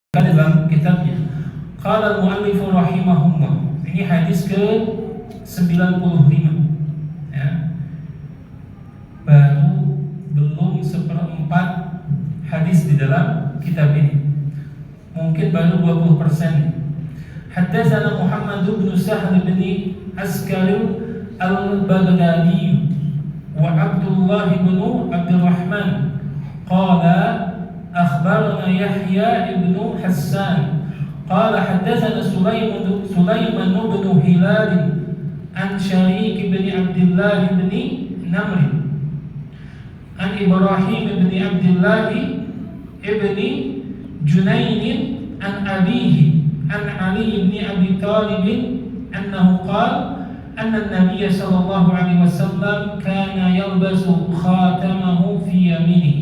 dalam kitabnya. Qala al-mu'allif rahimahullah. Ini hadis ke-95. Ya. Baru belum seperempat hadis di dalam kitab ini. Mungkin baru 20%. Haddatsana Muhammad bin Sahl bin Askar al-Baghdadi wa Abdullah bin Abdurrahman qala أخبرنا يحيى بن حسان قال حدثنا سليمان بن هلال عن شريك بن عبد الله بن نمر عن إبراهيم بن عبد الله بن جنين عن أبيه عن علي بن أبي طالب أنه قال أن النبي صلى الله عليه وسلم كان يلبس خاتمه في يمينه.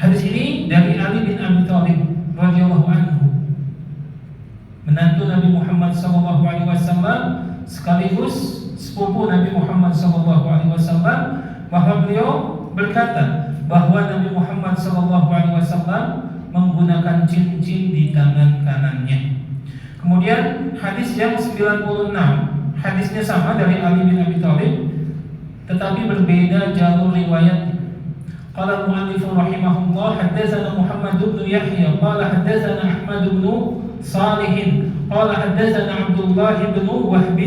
Hadis ini dari Ali bin Abi Thalib radhiyallahu anhu, menantu Nabi Muhammad sallallahu alaihi wasallam sekaligus sepupu Nabi Muhammad sallallahu alaihi wasallam, bahwa beliau berkata bahwa Nabi Muhammad sallallahu alaihi wasallam menggunakan cincin di tangan kanannya. Kemudian hadis yang 96, hadisnya sama dari Ali bin Abi Thalib tetapi berbeda jalur riwayatnya. Qala al-mu'allif rahimahullah haddatsana Muhammad bin Yahya qala haddatsana Ahmad bin Salih qala haddatsana Abdullah bin Wahb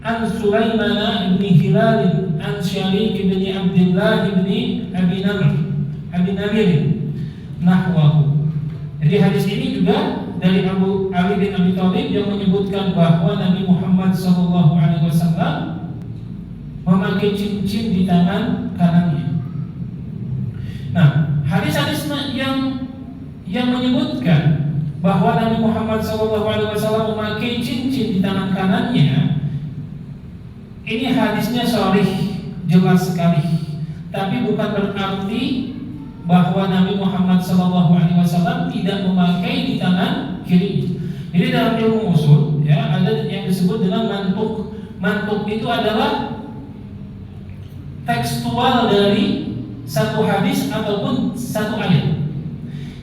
an Sulaiman bin Hilal an Sharik bin Abdullah bin Abi Namir nahwahu. Jadi hadis ini juga dari Ali bin Abi Thalib yang menyebutkan bahwa Nabi Muhammad sallallahu alaihi wasallam memakai cincin di tangan kanannya. Nah, hadis-hadis yang menyebutkan bahwa Nabi Muhammad SAW memakai cincin di tangan kanannya, ini hadisnya sahih, jelas sekali. Tapi bukan berarti bahwa Nabi Muhammad SAW tidak memakai di tangan kiri. Jadi dalam ilmu usul, ya, ada yang disebut dengan mantuk. Mantuk itu adalah tekstual dari satu hadis ataupun satu ayat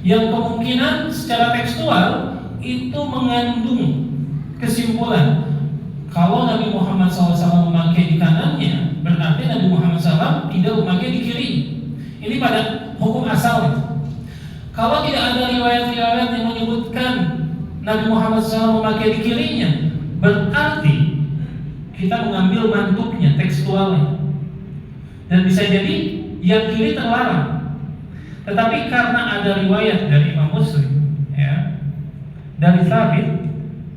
yang kemungkinan secara tekstual itu mengandung kesimpulan kalau Nabi Muhammad SAW memakai di kanannya, berarti Nabi Muhammad SAW tidak memakai di kiri. Ini pada hukum asal. Kalau tidak ada riwayat-riwayat yang menyebutkan Nabi Muhammad SAW memakai di kirinya, berarti kita mengambil mantuknya, tekstualnya, dan bisa jadi yang kiri terlarang. Tetapi karena ada riwayat dari Imam Muslim, ya, dari Thabit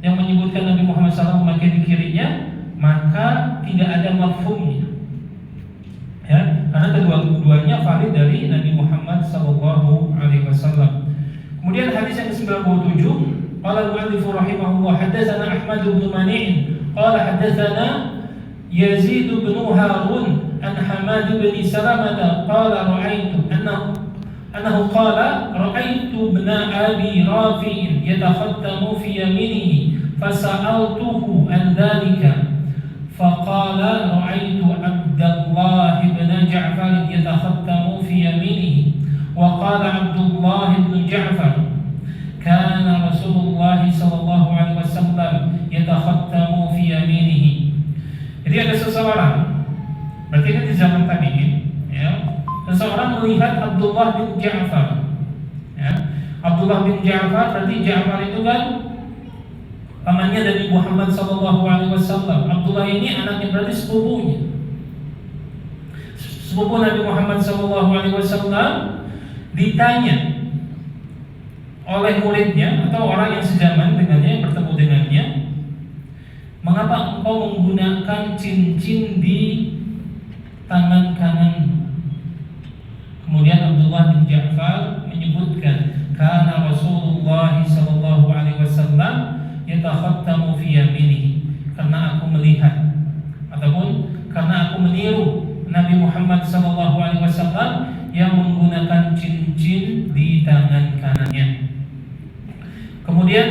yang menyebutkan Nabi Muhammad SAW memakai di kirinya, maka tidak ada mafhumnya, ya, karena kedua-duanya valid dari Nabi Muhammad SAW. Kemudian hadis yang ke-97, qala al-mu'allif rahimahullah haddatsana Ahmad bin Mani' qala haddatsana Yazid bin Harun عن حماد بن سلمة قال رأيت أنه قال رأيت ابن أبي رافع يتختم في يمينه فسألته عن ذلك فقال رأيت عبد الله بن جعفر يتختم في يمينه وقال عبد الله بن جعفر كان رسول الله صلى الله عليه وسلم يتختم في يمينه. Jadi ada seseorang, berarti kan di zaman tabi'in, ya, seseorang melihat Abdullah bin Ja'far, ya. Abdullah bin Ja'far, berarti Ja'far itu kan pamannya Nabi Muhammad SAW. Abdullah ini anaknya, berarti sepupunya, sepupu Nabi Muhammad SAW. Ditanya oleh muridnya atau orang yang sejaman dengannya, yang bertemu dengannya, mengapa engkau menggunakan cincin di tangan kanan? Kemudian Abdullah bin Ja'far menyebutkan, karena Rasulullah sallallahu alaihi wasallam yatakhattamu fi yaminihi, karena aku melihat ataupun karena aku meniru Nabi Muhammad sallallahu alaihi wasallam yang menggunakan cincin di tangan kanannya. Kemudian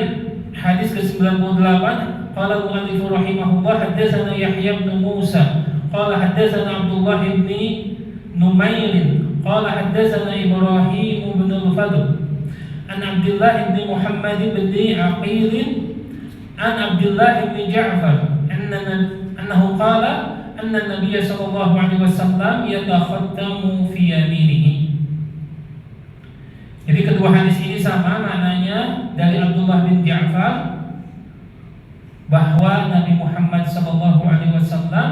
hadis ke-98, qala al-mu'allif rahimahullah haddatsana Yahya bin Musa qala haddatsana Abdullah bin Numair qala haddatsana Ibrahim bin al-Fadl an Abdullah bin Muhammad bin Aqil an Abdullah bin Ja'far annahu qala anna an-nabiy sallallahu alaihi wasallam yatakhattamu fi yaminihi. Jadi kedua hadis ini sama maknanya dari Abdullah bin Ja'far bahwa Nabi Muhammad sallallahu alaihi wasallam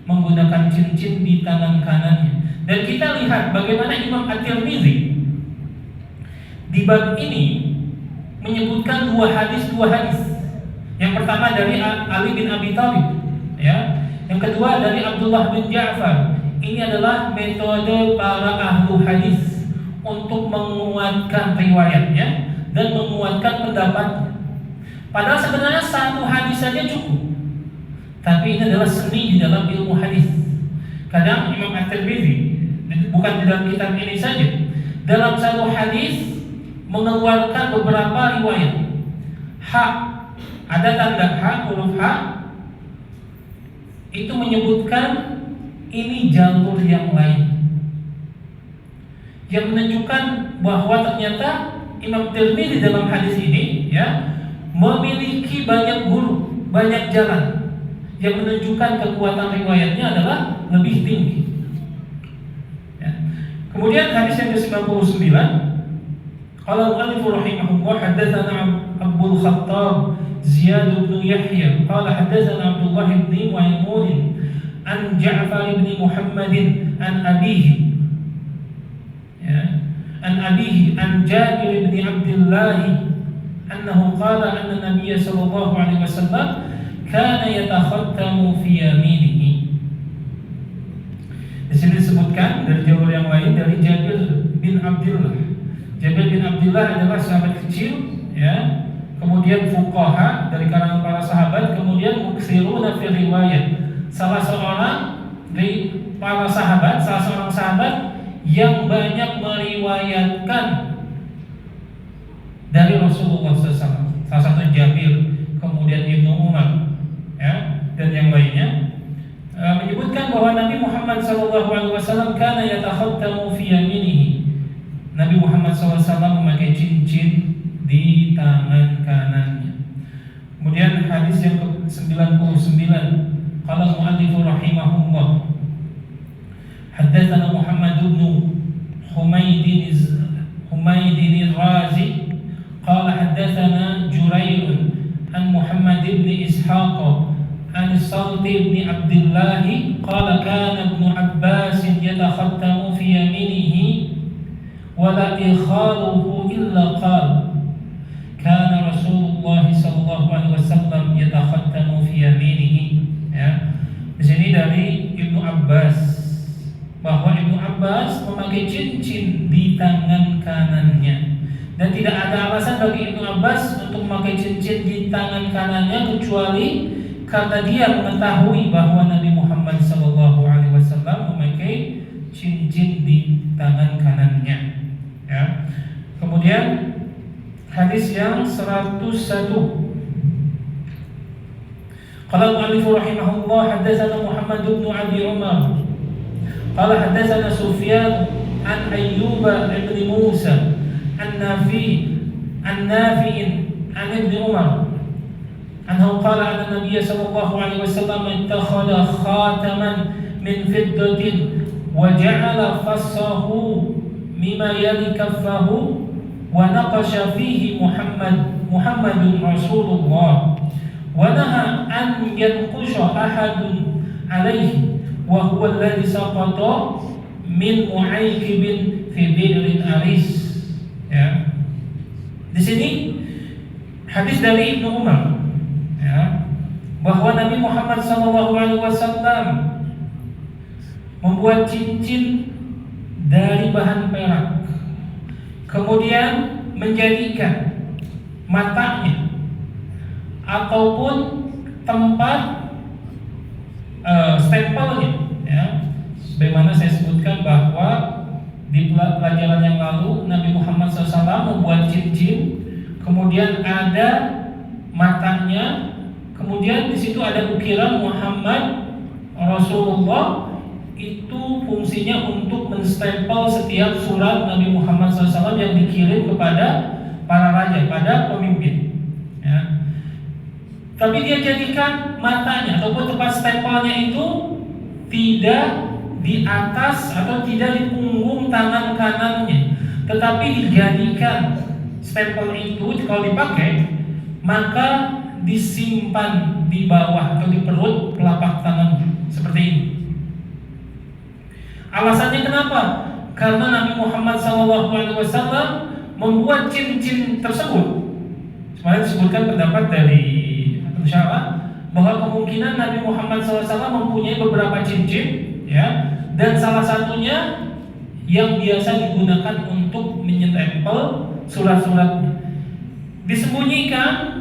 menggunakan cincin di tangan kanannya. Dan kita lihat bagaimana Imam At-Tirmidzi di bab ini menyebutkan dua hadis. Yang pertama dari Ali bin Abi Thalib, ya. Yang kedua dari Abdullah bin Ja'far. Ini adalah metode para ahlu hadis untuk menguatkan riwayatnya dan menguatkan pendapatnya. Padahal sebenarnya satu hadis saja cukup. Tapi ini adalah seni di dalam ilmu hadis. Kadang Imam At-Tirmidzi bukan di dalam kitab ini saja, dalam satu hadis mengeluarkan beberapa riwayat. Ada tanda huruf H itu menyebutkan ini jalur yang lain, yang menunjukkan bahwa ternyata Imam Tirmidzi dalam hadis ini ya memiliki banyak guru, banyak jalan, yang menunjukkan kekuatan riwayatnya adalah lebih tinggi. Ya. Kemudian hadis yang ke-99, qala al-mu'allif rahimahullah haddatsana Abdul Khattab Ziyad bin Yahya qala haddatsana Abdullah bin Maimun an Ja'far bin Muhammad an abihi an Jabir bin Abdullah annahu qala anna Nabiy sallallahu alaihi wasallam kana yatakhattamu fi yaminihi. Di sini disebutkan dari jalur yang lain dari Jabir bin Abdullah. Jabir bin Abdullah adalah sahabat kecil, ya. Kemudian fuqaha dari kalangan para sahabat, kemudian muksiruna fi riwayat. Salah seorang sahabat yang banyak meriwayatkan dari Rasulullah SAW. Salah satu Jabir, kemudian Ibnu Umar, ya, dan yang lainnya menyebutkan bahwa Nabi Muhammad SAW kana yatakhattamu fi yaminihi. Nabi Muhammad SAW memakai cincin di tangan kanannya. Kemudian hadis yang ke-99, qala al-mu'allif rahimahullah haddatsana Muhammad bin Humayd al-Razi qala haddatsana Jurair an Muhammad bin Ishaq an Salt bin Abdullah qala kana Ibnu Abbas yatakhattamu fi yaminihi wa la ikhaluhu illa qala kana Rasulullah sallallahu alaihi wasallam yatakhattamu fi yaminihi. Ya. Di sini dari Ibnu Abbas bahwa Ibnu Abbas memakai cincin di tangan kanannya. Dan tidak ada alasan bagi Ibnu Abbas untuk memakai cincin di tangan kanannya kecuali karena dia mengetahui bahwa Nabi Muhammad SAW memakai cincin di tangan kanannya. Ya. Kemudian hadis yang 101. Qala al-mu'allif rahimahullah haddatsana Muhammad bin Abi Umar qala haddatsana Sufyan an Ayyub bin Musa النافي عن ابن عمر أنه قال أن النبي صلى الله عليه وسلم اتخذ خاتما من فضة وجعل فصه مما يلي كفه ونقش فيه محمد رسول الله ونهى أن ينقش أحد عليه وهو الذي سقط من معيكب في بئر أريس. Ya. Di sini hadis dari Ibnu Umar, ya, bahwa Nabi Muhammad SAW membuat cincin dari bahan perak, kemudian menjadikan matanya ataupun tempat stempelnya, ya. Sebagaimana saya sebutkan bahwa di pelajaran yang lalu Nabi Muhammad SAW membuat cincin, kemudian ada matanya, kemudian di situ ada ukiran Muhammad Rasulullah. itu fungsinya untuk menstempel setiap surat Nabi Muhammad SAW yang dikirim kepada para raja, pada pemimpin. Ya. Tapi dia jadikan matanya ataupun tempat stempelnya itu tidak di atas atau tidak di punggung tangan kanannya, tetapi dijadikan stempel itu kalau dipakai maka disimpan di bawah atau di perut telapak tangan seperti ini. Alasannya kenapa? Karena Nabi Muhammad SAW membuat cincin tersebut. Kemarin disebutkan pendapat dari pensyarah bahwa kemungkinan Nabi Muhammad SAW mempunyai beberapa cincin, ya, dan salah satunya yang biasa digunakan untuk menyetempel surat-suratnya disembunyikan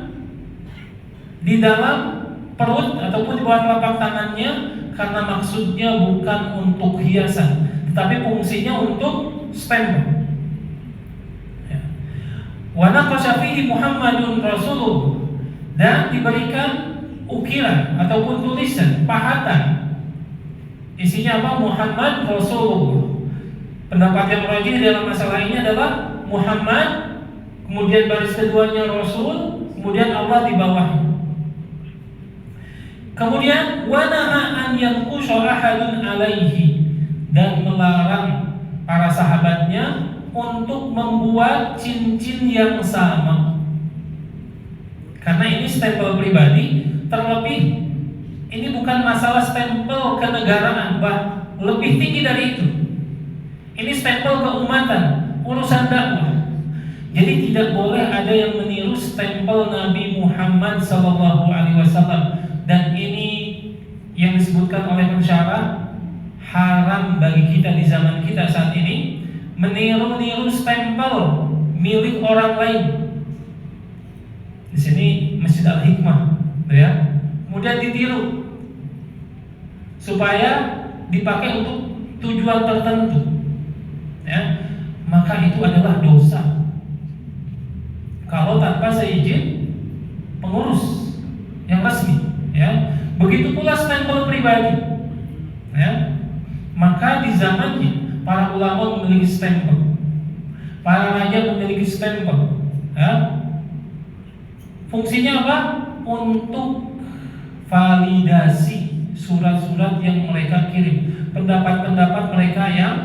di dalam perut ataupun di bawah telapak tangannya, karena maksudnya bukan untuk hiasan, tetapi fungsinya untuk stempel. Wa naqasha fihi Muhammadun Rasulullah, dan diberikan ukiran ataupun tulisan pahatan, isinya apa? Muhammad Rasulullah. Pendapat yang rajih dalam masalah ini adalah Muhammad, kemudian baris keduanya Rasul, kemudian Allah di bawahnya. Kemudian wanaha an yanqusha ahadun alaihi, dan melarang para sahabatnya untuk membuat cincin yang sama. Karena ini stempel pribadi, terlebih ini bukan masalah stempel kenegaraan, lebih tinggi dari itu. Ini stempel keumatan, urusan dakwah. Jadi tidak boleh ada yang meniru stempel Nabi Muhammad SAW. Dan ini yang disebutkan oleh pensyarah, haram bagi kita di zaman kita saat ini meniru-niru stempel milik orang lain. Di sini Masjid Al-Hikmah, ya. Kemudian ditiru supaya dipakai untuk tujuan tertentu, ya. Maka itu adalah dosa kalau tanpa seizin pengurus yang resmi, ya. Begitu pula stempel pribadi, ya. Maka di zamannya para ulama memiliki stempel, para raja memiliki stempel, ya. Fungsinya apa? Untuk validasi surat-surat yang mereka kirim, pendapat-pendapat mereka yang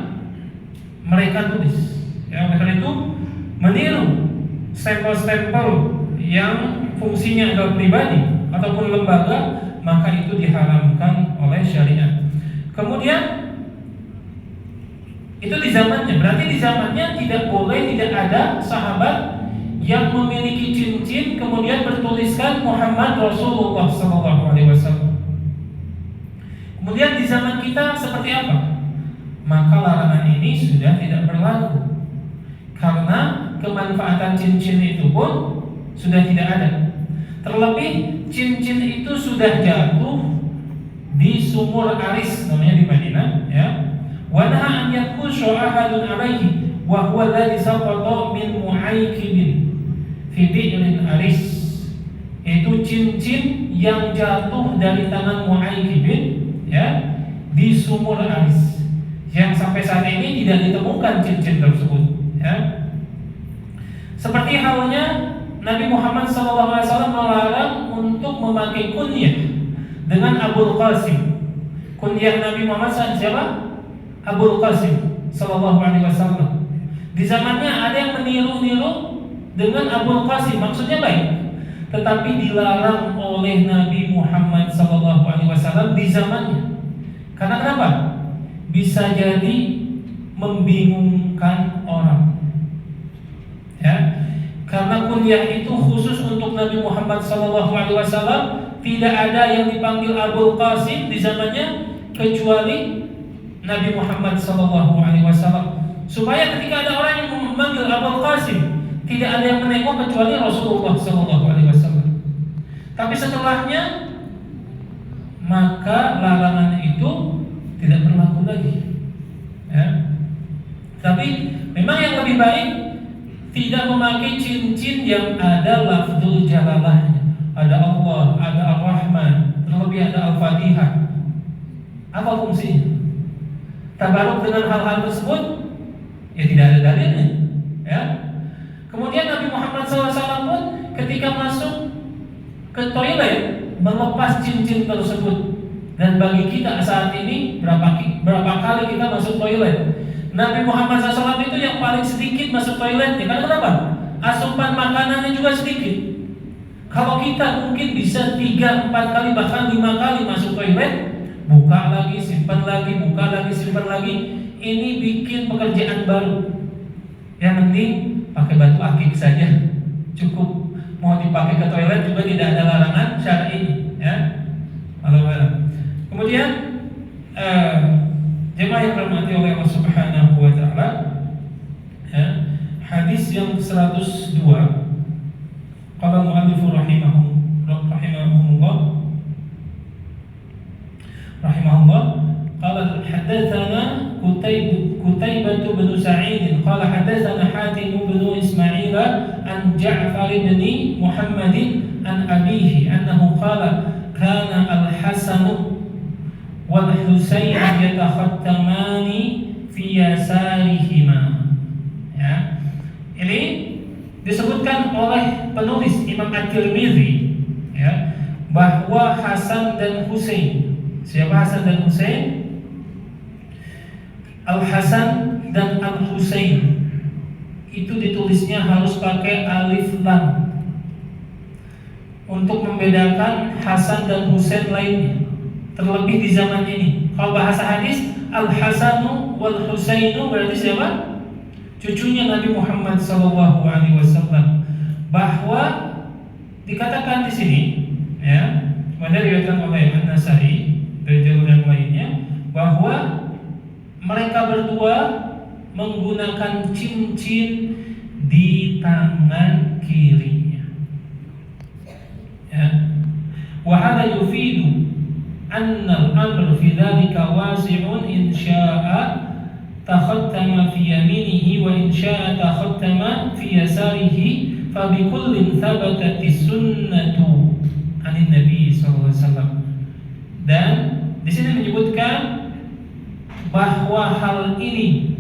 mereka tulis, ya. Oleh itu meniru stempel-stempel yang fungsinya adalah pribadi ataupun lembaga, maka itu diharamkan oleh syariat. Kemudian itu di zamannya, berarti di zamannya tidak boleh, tidak ada sahabat yang memiliki cincin kemudian bertuliskan Muhammad Rasulullah SAW. Kemudian di zaman kita seperti apa? Maka larangan ini sudah tidak berlaku, karena kemanfaatan cincin itu pun sudah tidak ada. Terlebih cincin itu sudah jatuh di sumur Aris, namanya di Madinah, ya. Wa naha an yakusha ahadun alaihi wa huwa alladhi saqata min mu'aykibin fi bi'rin Aris. Itu cincin yang jatuh dari tangan Mu'aykibin, ya, di sumur Aris, yang sampai saat ini tidak ditemukan cincin tersebut, ya. Seperti halnya Nabi Muhammad SAW melarang untuk memakai kunyah dengan Abul Qasim. Kunyah Nabi Muhammad siapa? Abul Qasim SAW. Di zamannya ada yang meniru-niru dengan Abul Qasim, maksudnya baik, tetapi dilarang oleh Nabi Muhammad SAW di zamannya. Karena kenapa? Bisa jadi membingungkan orang, ya. Karena kunyah itu khusus untuk Nabi Muhammad SAW. Tidak ada yang dipanggil Abul Qasim di zamannya kecuali Nabi Muhammad SAW. Supaya ketika ada orang yang memanggil Abul Qasim, tidak ada yang menengok kecuali Rasulullah SAW. Tapi setelahnya, maka larangan itu tidak berlaku lagi, ya. Tapi memang yang lebih baik tidak memakai cincin yang ada lafzul jalalahnya, ada Allah, ada Ar-Rahman, terlebih ada Al-Fatihah. Apa fungsinya? tabaruk dengan hal-hal tersebut? Ya tidak ada dalilnya. Ya. Kemudian Nabi Muhammad SAW pun ketika masuk ke toilet melepas cincin tersebut. Dan bagi kita saat ini berapa kali kita masuk toilet? Nabi Muhammad SAW itu yang paling sedikit masuk toiletnya. Karena kenapa? Asupan makanannya juga sedikit. Kalau kita mungkin bisa 3, 4 kali bahkan 5 kali masuk toilet, buka lagi, simpan lagi, buka lagi, simpan lagi. Ini bikin pekerjaan baru. Yang penting pakai batu akik saja cukup. Mau dipakai ke toilet juga tidak ada larangan syar'i, ya. Kemudian jemaah yang dirahmati oleh Allah Subhanahu wa taala, ya, hadis yang 102 qala mu'allif rahimahullah qala hadatsana Qutaibah bin Sa'id qala hadatsana Hatim bin Ismail an Ja'far bin Muhammad an abihi annahu qala kana al-Hasan wal Husain yatakhattamani fi yasarihima. Ya. Ini disebutkan oleh penulis Imam At-Tirmidzi, ya, bahwa Hasan dan Husain. Siapa Hasan dan Husain? Al-Hasan dan Al-Husain itu ditulisnya harus pakai alif lam untuk membedakan Hasan dan Husain lainnya. Terlebih di zaman ini. Kalau bahasa hadis, Al-Hasanu wal Husainu berarti siapa? Cucunya Nabi Muhammad SAW. Bahwa dikatakan di sini, ya, pada diriwayatkan oleh An-Nasa'i dari jalur yang lainnya, bahwa mereka berdua menggunakan cincin di tangan kirinya. Ya. Wa hadha yufidu anna al-amr fi dhalika wasi'un in syaa'a takhattama fi yaminihi wa in syaa'a takhattama fi yasarihi fa bi kullin thabatat sunnatu 'anil nabi sallallahu alaihi wasallam. Dan di sini menyebutkan bahwa hal ini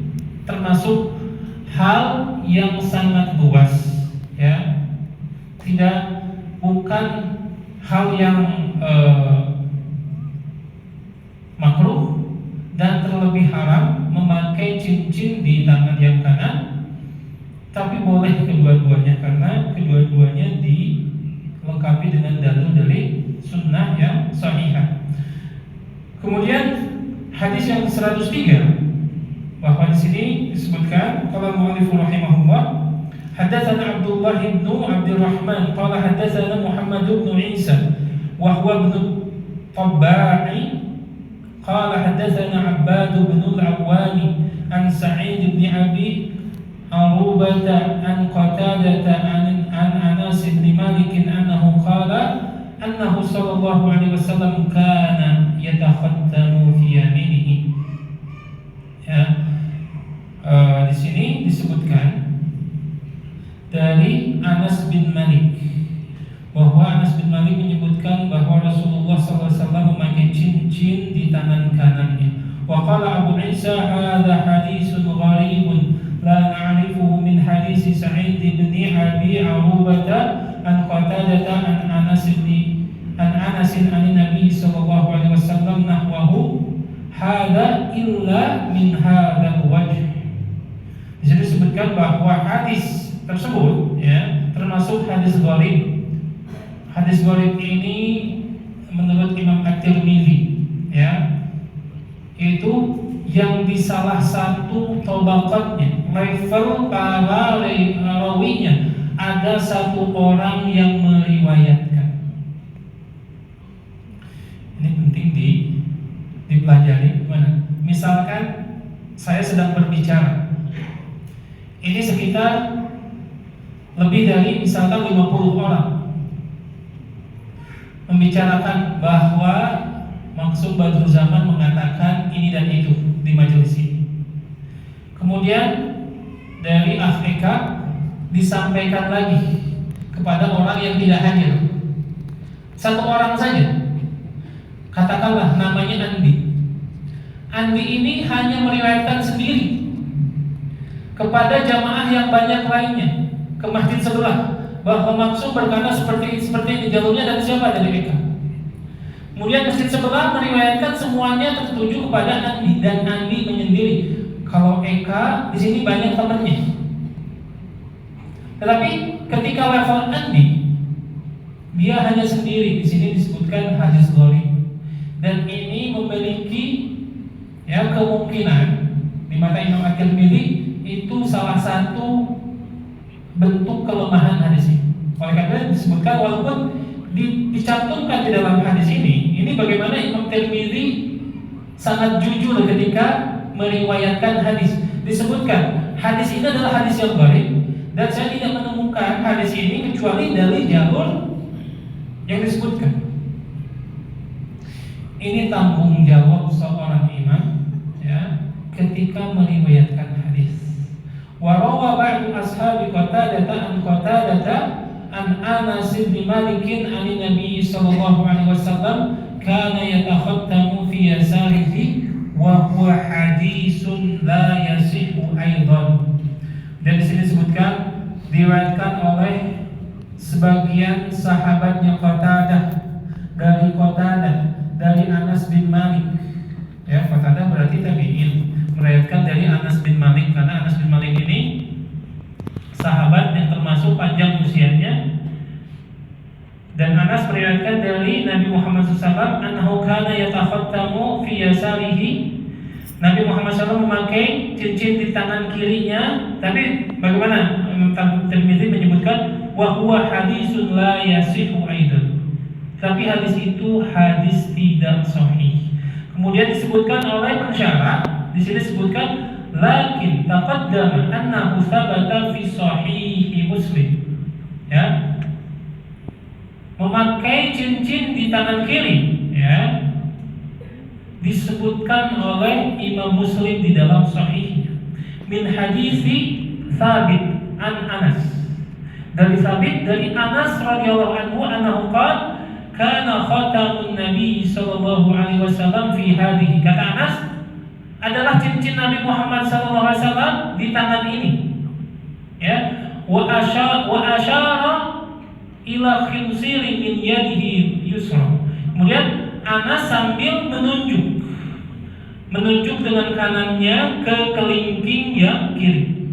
termasuk hal yang sangat luas, ya. Bukan hal yang makruh dan terlebih haram memakai cincin di tangan yang kanan, tapi boleh kedua-duanya karena kedua-duanya dilengkapi dengan dalil-dalil sunnah yang sahihah. Kemudian hadis yang 103 bahwa di sini disebutkan qala mu'allif rahimahullah hadatsana Abdullah bin Abdurrahman qala hadatsana Muhammad bin Isa wa huwa ibn Tabba'i qala hadatsana Abbad bin al-Awwani an Sa'id bin Abi Arubah an Qatadah an Anas bin Malik annahu qala annahu sallallahu alaihi wasallam kana yatakhattamu fi yaminihi. Ya. Di sini disebutkan dari Anas bin Malik bahwa Anas bin Malik menyebutkan bahwa Rasulullah SAW memakai cincin di tangan kanannya. Wa qala Abu Isa hadza haditsun gharibun la na'rifuhu min hadits Sa'id bin Abi Arubah an Qatadah an Anas an Nabi sallallahu alaihi wasallam nahwahu hadza illa min hadzal wajh. Di sini disebutkan bahwa hadis tersebut, ya, termasuk hadis gharib. Hadis gharib ini menurut Imam At-Tirmidzi, ya, itu yang di salah satu tabaqatnya, level para rawinya ada satu orang yang meriwayatkan. Ini penting dipelajari. Gimana? Misalkan saya sedang berbicara, ini sekitar lebih dari misalkan 50 orang membicarakan bahwa maksud Badrul Zaman mengatakan ini dan itu di majelis ini. Kemudian dari Afrika disampaikan lagi kepada orang yang tidak hadir. Satu orang saja, katakanlah namanya Andi. Andi ini hanya meriwayatkan sendiri kepada jamaah yang banyak lainnya ke masjid sebelah, bahwa maksud berkata seperti ini, jalurnya dari siapa? Dari Eka. Kemudian masjid sebelah meriwayatkan semuanya tertuju kepada Andi, dan Andi menyendiri. Kalau Eka di sini banyak temannya. Tetapi ketika level Andi, dia hanya sendiri. Di sini disebutkan hadis gharib, dan ini memiliki kemungkinan di mata Imam At-Tirmidzi itu salah satu bentuk kelemahan hadis ini. Oleh karena disebutkan, walaupun dicantumkan di dalam hadis ini bagaimana Imam Tirmidzi sangat jujur ketika meriwayatkan hadis. Disebutkan hadis ini adalah hadis yang gharib, dan saya tidak menemukan hadis ini kecuali dari jalur yang disebutkan. Ini tanggung jawab seorang imam ketika meriwayatkan hadis. Wa rawa ba'du ashabi Qatadah an Anas bin Malik an Nabi sallallahu alaihi wasallam kana yatakhattamu fi yasarihi wa huwa haditsun la yasihu aidan. Dan di sini disebutkan diriwayatkan oleh sebagian sahabatnya Qatadah dari Anas bin Malik. Qatadah berarti tabi'in, meriwayatkan dari Anas bin Malik, karena Anas bin Malik ini sahabat yang termasuk panjang usianya. Dan Anas meriwayatkan dari Nabi Muhammad SAW, annahu kana yatakhattamu fi yasarihi. Nabi Muhammad SAW memakai cincin di tangan kirinya. Tapi bagaimana? Imam Tirmidzi menyebutkan wa huwa hadisun la yasihu aidan. Tapi hadis itu hadis tidak sahih. Kemudian disebutkan oleh pensyarah, di sini disebutkan lakin taqaddama annahu thabata fi sahih Muslim. Memakai cincin di tangan kiri, disebutkan oleh Imam Muslim di dalam sahihnya. Min hadisi Thabit an Anas. Dari Thabit dari Anas radhiyallahu anhu annahu qala kana khatamun Nabi sallallahu alaihi wasallam fi hadhihi. Kata Anas, adalah cincin Nabi Muhammad sallallahu alaihi wasallam di tangan ini. Wa asyara ila khinsiri min yadihi yusra. Kemudian Anas sambil menunjuk dengan kanannya ke kelingking yang kiri.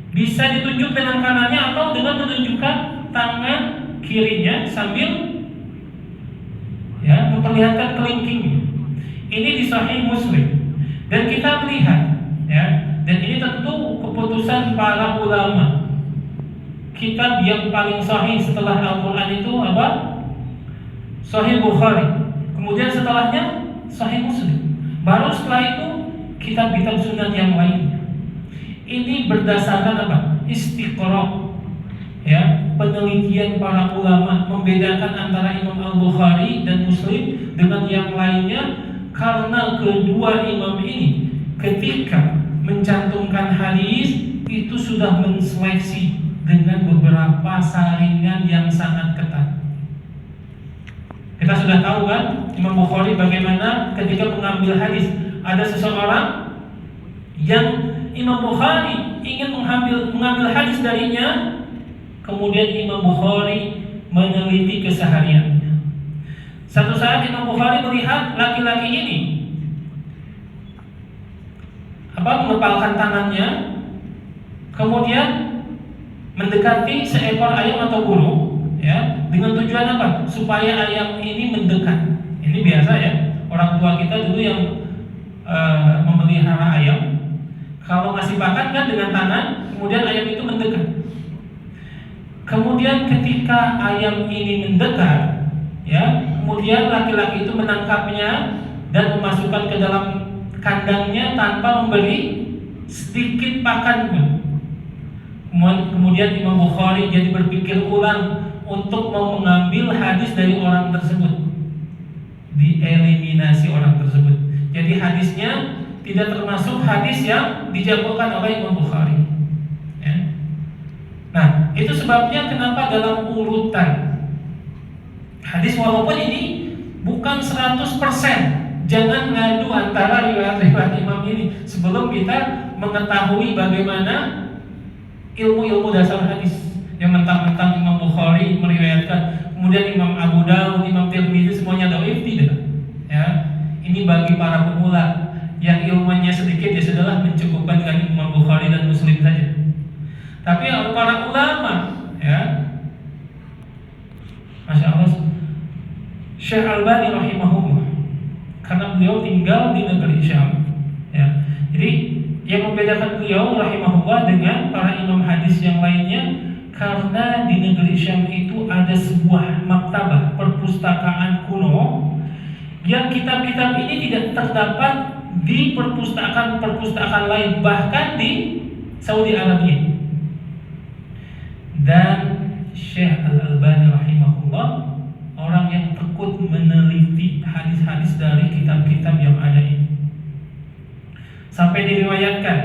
Bisa ditunjuk dengan kanannya atau dengan menunjukkan tangan kirinya sambil memperlihatkan kelingkingnya. Ini di Sahih Muslim. Dan kita melihat, dan ini tentu keputusan para ulama. Kitab yang paling sahih setelah Al-Quran itu apa? Sahih Bukhari. Kemudian setelahnya Sahih Muslim. Baru setelah itu kitab-kitab sunnah yang lainnya. Ini berdasarkan apa? Istiqra'. Penelitian para ulama membedakan antara Imam Al-Bukhari dan Muslim dengan yang lainnya, karena kedua imam ini ketika mencantumkan hadis itu sudah menseleksi dengan beberapa saringan yang sangat ketat. Kita sudah tahu kan Imam Bukhari bagaimana ketika mengambil hadis. Ada seseorang yang Imam Bukhari ingin mengambil hadis darinya, kemudian Imam Bukhari meneliti kesehariannya. Satu saat Imam Bukhari melihat laki-laki ini mengepalkan tangannya, kemudian mendekati seekor ayam atau burung, dengan tujuan apa? Supaya ayam ini mendekat. Ini biasa orang tua kita dulu yang memelihara ayam, kalau ngasih pakan kan dengan tangan, kemudian ayam itu mendekat. Kemudian ketika ayam ini mendekat, kemudian laki-laki itu menangkapnya dan memasukkan ke dalam kandangnya tanpa memberi sedikit pakan pun. Kemudian Imam Bukhari jadi berpikir ulang untuk mau mengambil hadis dari orang tersebut. Dieliminasi orang tersebut. Jadi hadisnya tidak termasuk hadis yang dijagokan oleh Imam Bukhari. Nah, itu sebabnya kenapa dalam urutan hadis, walaupun ini bukan 100% Jangan ngadu antara riwayat-riwayat imam ini sebelum kita mengetahui bagaimana ilmu-ilmu dasar hadis. Yang mentang-mentang Imam Bukhari meriwayatkan, kemudian Imam Abu Dawud, Imam Tirmidzi semuanya dhaif, tidak. Ya, ini bagi para pemula yang ilmunya sedikit, ya sudahlah, mencukupkan dengan Imam Bukhari dan Muslim saja. Tapi para ulama, ya, Masya Allah, Syekh Albani rahimahullah, karena beliau tinggal di negeri Syam, ya. Jadi yang membedakan beliau rahimahullah dengan para imam hadis yang lainnya, karena di negeri Syam itu ada sebuah maktabah, perpustakaan kuno, yang kitab-kitab ini tidak terdapat di perpustakaan lain, bahkan di Saudi Arabia. Dan Syekh Al-Albani rahimahullah orang yang tekun meneliti hadis-hadis dari kitab-kitab yang ada ini. Sampai diriwayatkan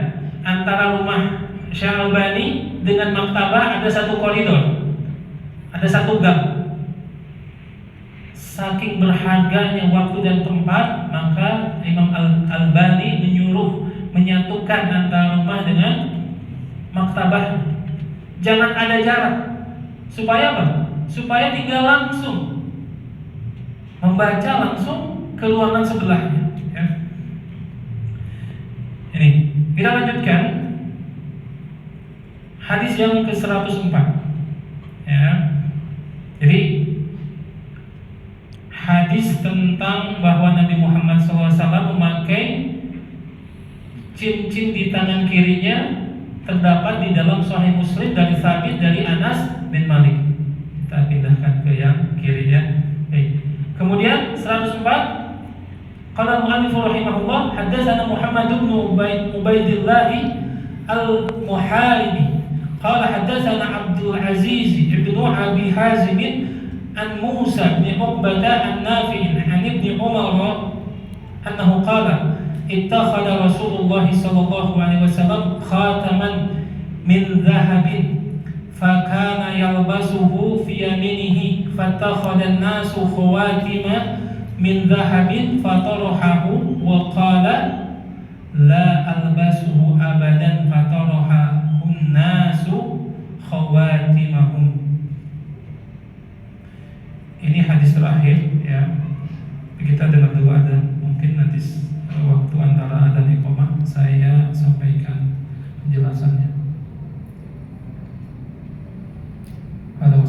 antara rumah Syekh Al-Albani dengan maktabah ada satu koridor, ada satu gang. Saking berharganya waktu dan tempat, maka Imam Al-Albani menyuruh menyatukan antara rumah dengan maktabah. Jangan ada jarak. Supaya apa? Supaya tinggal langsung membaca langsung ke ruangan sebelahnya, ya. Ini kita lanjutkan hadis yang ke-104, ya. Jadi hadis tentang bahwa Nabi Muhammad SAW memakai cincin di tangan kirinya terdapat di dalam Sahih Muslim dari Thabit dari Anas bin Malik. Kita pindahkan ke yang kirinya. Kemudian 104, qala al-mu'allif rahimahullah, haddatsana Muhammad bin Ubaidillah al-Muharibi qala haddatsana Abdul Aziz ibn Abi Hazim an Musa bin Uqbah an Nafi' an Ibn Umar annahu qala ittakhadha Rasulullah sallallahu alaihi wasallam khataman min dhahabin fakana yalbasuhu fi yaminihi fattakhadha an-nasu khawatima min dhahabin fatarahahu wa qala la albasuhu abadan fatarahahu an-nasu khawatimahum. Ini hadis terakhir, ya. Kita dengar dulu adzan, mungkin nanti waktu antara adzan iqamah saya sampaikan penjelasannya. Ada